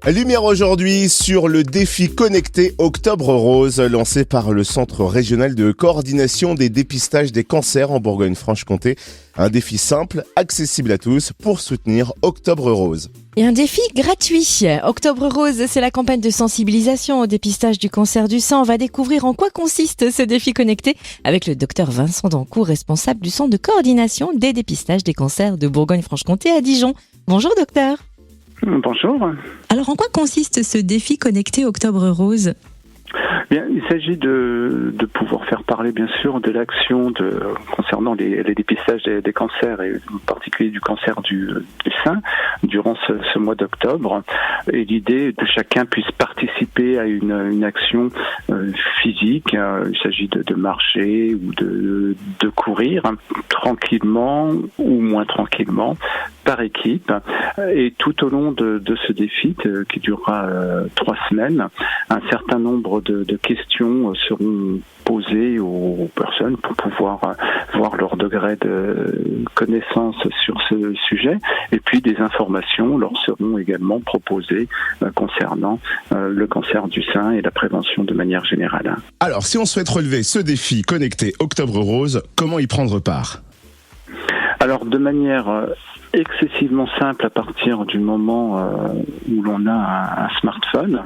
Lumière aujourd'hui sur le défi connecté Octobre Rose, lancé par le Centre régional de coordination des dépistages des cancers en Bourgogne-Franche-Comté. Un défi simple, accessible à tous pour soutenir Octobre Rose. Et un défi gratuit. Octobre Rose, c'est la campagne de sensibilisation au dépistage du cancer du sein. On va découvrir en quoi consiste ce défi connecté avec le docteur Vincent Dancourt, responsable du Centre de coordination des dépistages des cancers de Bourgogne-Franche-Comté à Dijon. Bonjour docteur. Bonjour. Alors en quoi consiste ce défi connecté Octobre Rose ? Bien, il s'agit de pouvoir faire parler bien sûr de l'action concernant les dépistages des cancers et en particulier du cancer du sein durant ce mois d'octobre. Et l'idée que chacun puisse participer à une action physique. Il s'agit de marcher ou de courir tranquillement ou moins tranquillement par équipe. Et tout au long de ce défi qui durera 3 semaines, un certain nombre de questions seront posées aux personnes pour pouvoir voir leur degré de connaissance sur ce sujet, et puis des informations leur seront également proposées concernant le cancer du sein et la prévention de manière générale. Alors, si on souhaite relever ce défi connecté Octobre Rose, comment y prendre part ? Alors, de manière excessivement simple à partir du moment où l'on a un smartphone.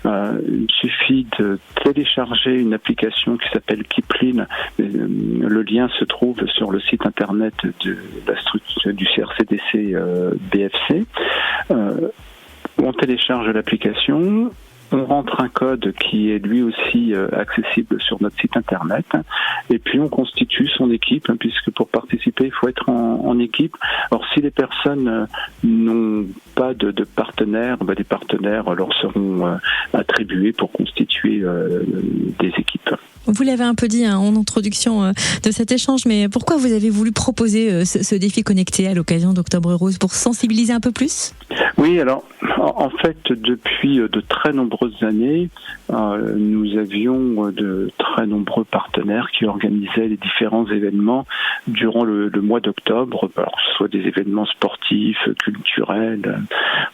Il suffit de télécharger une application qui s'appelle Keepline. Le lien se trouve sur le site internet de la structure du CRCDC BFC. On télécharge l'application. On rentre un code qui est lui aussi accessible sur notre site internet, et puis on constitue son équipe, puisque pour participer il faut être en équipe. Alors si les personnes n'ont pas de partenaires, des partenaires leur seront attribués pour constituer des équipes. Vous l'avez un peu dit en introduction de cet échange, mais pourquoi vous avez voulu proposer ce défi connecté à l'occasion d'Octobre Rose, pour sensibiliser un peu plus ? Oui, alors en fait depuis de très nombreuses années, nous avions de très nombreux partenaires qui organisaient les différents événements durant le mois d'octobre, alors que ce soit des événements sportifs, culturels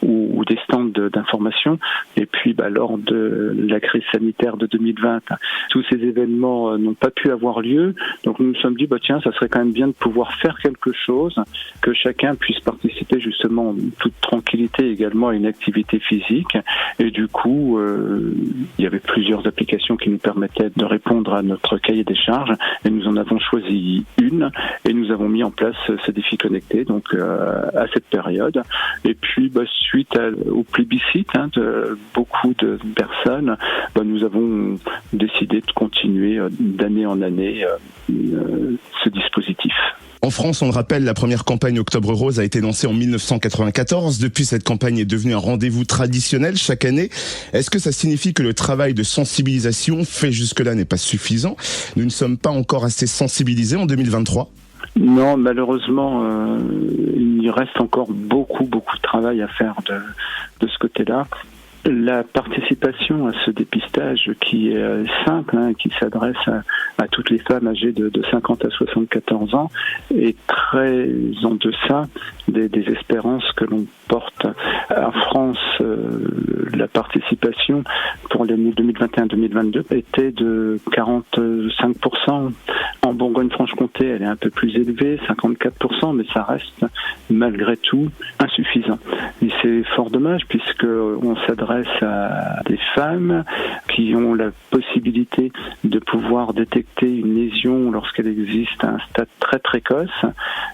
ou des stands d'information. Et puis lors de la crise sanitaire de 2020, tous ces événements n'ont pas pu avoir lieu. Donc nous nous sommes dit, tiens, ça serait quand même bien de pouvoir faire quelque chose, que chacun puisse participer justement en toute tranquillité également à une activité physique. Et du coup, il y avait plusieurs applications qui nous permettaient de répondre à notre cahier des charges, et nous en avons choisi une, et nous avons mis en place ce défi connecté donc à cette période. Et puis suite au plébiscite de beaucoup de personnes, nous avons décidé de continuer d'année en année ce dispositif. En France, on le rappelle, la première campagne Octobre Rose a été lancée en 1994. Depuis, cette campagne est devenue un rendez-vous traditionnel chaque année. Est-ce que ça signifie que le travail de sensibilisation fait jusque-là n'est pas suffisant ? Nous ne sommes pas encore assez sensibilisés en 2023 ? Non, malheureusement, il reste encore beaucoup de travail à faire de ce côté-là. La participation à ce dépistage qui est simple, qui s'adresse à toutes les femmes âgées de 50 à 74 ans, est très en deçà des espérances que l'on porte. En France, la participation pour l'année 2021-2022 était de 45%. En Bourgogne-Franche-Comté, elle est un peu plus élevée, 54%, mais ça reste malgré tout insuffisant. Et c'est fort dommage, puisque on s'adresse à des femmes qui ont la possibilité de pouvoir détecter une lésion lorsqu'elle existe à un stade très précoce,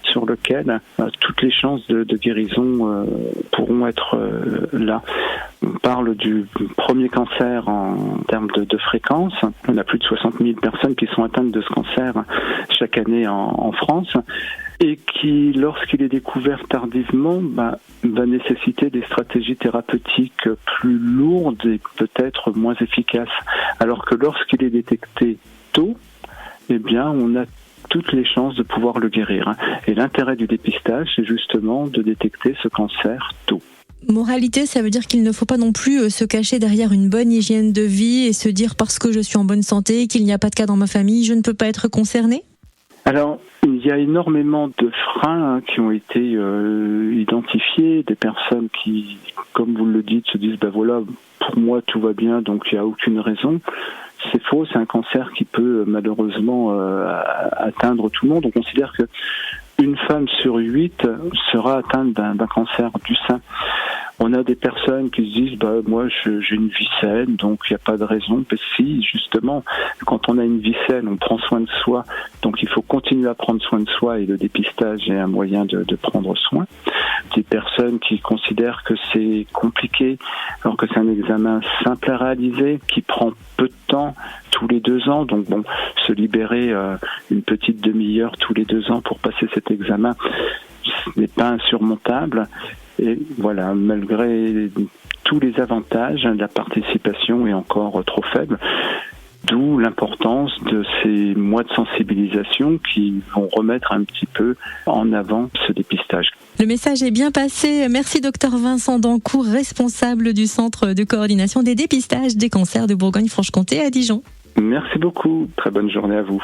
sur lequel toutes les chances de guérison pourront être là. On parle du premier cancer en termes de fréquence. On a plus de 60 000 personnes qui sont atteintes de ce cancer chaque année en France, et qui, lorsqu'il est découvert tardivement, va nécessiter des stratégies thérapeutiques plus lourdes et peut-être moins efficaces. Alors que lorsqu'il est détecté tôt, on a toutes les chances de pouvoir le guérir. Et l'intérêt du dépistage, c'est justement de détecter ce cancer tôt. Moralité, ça veut dire qu'il ne faut pas non plus se cacher derrière une bonne hygiène de vie et se dire parce que je suis en bonne santé, qu'il n'y a pas de cas dans ma famille, je ne peux pas être concerné ? Alors, il y a énormément de freins qui ont été identifiés, des personnes qui, comme vous le dites, se disent voilà, pour moi tout va bien, donc il n'y a aucune raison. C'est faux, c'est un cancer qui peut malheureusement atteindre tout le monde. On considère que une femme sur 8 sera atteinte d'un cancer du sein. On a des personnes qui se disent moi j'ai une vie saine, donc il n'y a pas de raison. Mais si, justement, quand on a une vie saine, on prend soin de soi, donc il faut continuer à prendre soin de soi et le dépistage est un moyen de prendre soin. Des personnes qui considèrent que c'est compliqué, alors que c'est un examen simple à réaliser, qui prend peu de temps, tous les 2 ans, donc se libérer une petite demi-heure tous les 2 ans pour passer cet examen, ce n'est pas insurmontable. Et voilà, malgré tous les avantages, la participation est encore trop faible. D'où l'importance de ces mois de sensibilisation qui vont remettre un petit peu en avant ce dépistage. Le message est bien passé. Merci Dr Vincent Dancourt, responsable du Centre de coordination des dépistages des cancers de Bourgogne-Franche-Comté à Dijon. Merci beaucoup. Très bonne journée à vous.